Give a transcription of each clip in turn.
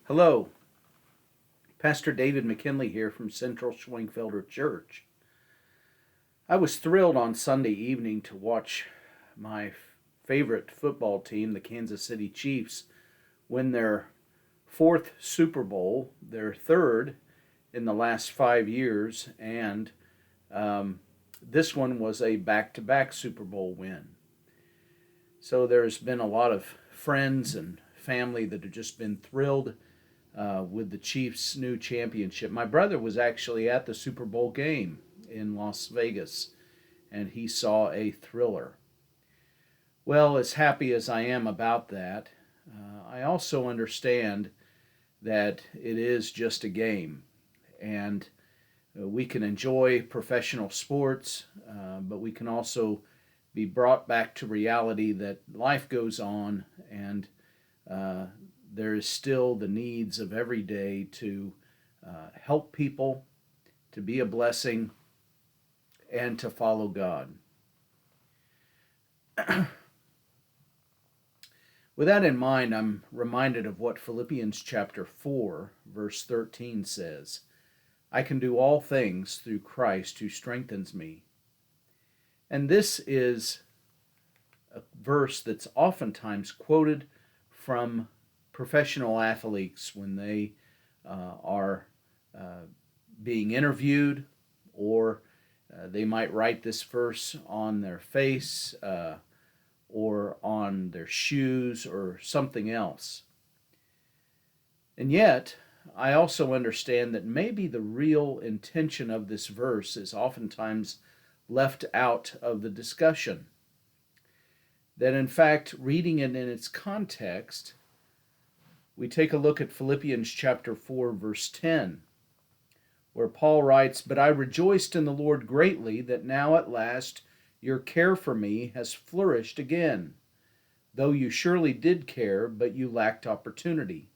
Hello, Pastor David McKinley here from Central Schwingfelder Church. I was thrilled on Sunday evening to watch my favorite football team, the Kansas City Chiefs, win their fourth Super Bowl, their third in the last 5 years, and this one was a back-to-back Super Bowl win. So there's been a lot of friends and family that have just been thrilled with the Chiefs' new championship. My brother was actually at the Super Bowl game in Las Vegas, and he saw a thriller. Well, as happy as I am about that, I also understand that it is just a game, and we can enjoy professional sports, but we can also be brought back to reality that life goes on, and there is still the needs of every day to help people, to be a blessing, and to follow God. With that in mind, I'm reminded of what Philippians chapter 4, verse 13 says. I can do all things through Christ who strengthens me. And this is a verse that's oftentimes quoted from professional athletes when they are being interviewed, or they might write this verse on their face or on their shoes or something else. And yet, I also understand that maybe the real intention of this verse is oftentimes left out of the discussion. That in fact, reading it in its context, we take a look at Philippians chapter 4, verse 10, where Paul writes, But I rejoiced in the Lord greatly that now at last your care for me has flourished again, though you surely did care, but you lacked opportunity.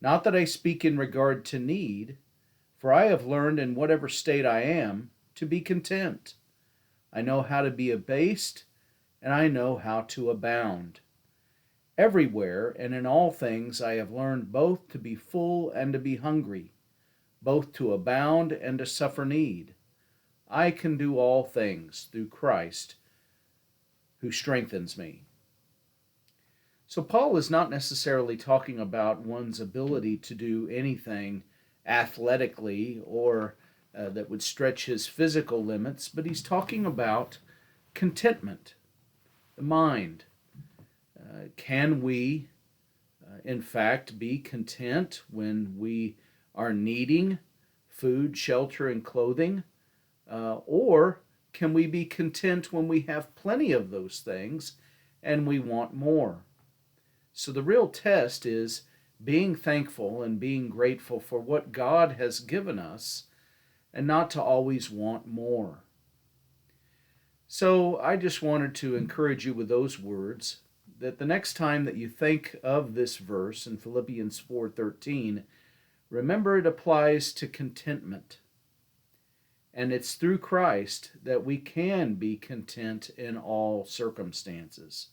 Not that I speak in regard to need, for I have learned in whatever state I am to be content. I know how to be abased, and I know how to abound. Everywhere and in all things I have learned both to be full and to be hungry, both to abound and to suffer need. I can do all things through Christ who strengthens me. So Paul is not necessarily talking about one's ability to do anything athletically or that would stretch his physical limits, but he's talking about contentment, the mind. Can we, in fact, be content when we are needing food, shelter, and clothing? Or can we be content when we have plenty of those things and we want more? So the real test is being thankful and being grateful for what God has given us and not to always want more. So I just wanted to encourage you with those words, that the next time that you think of this verse in Philippians 4:13, remember it applies to contentment. And it's through Christ that we can be content in all circumstances.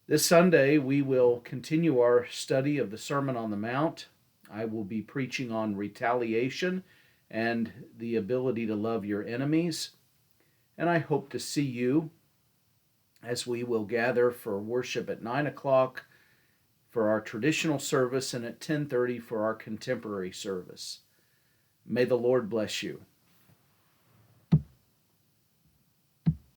This Sunday, we will continue our study of the Sermon on the Mount. I will be preaching on retaliation and the ability to love your enemies. And I hope to see you as we will gather for worship at 9 o'clock for our traditional service and at 10:30 for our contemporary service. May the Lord bless you.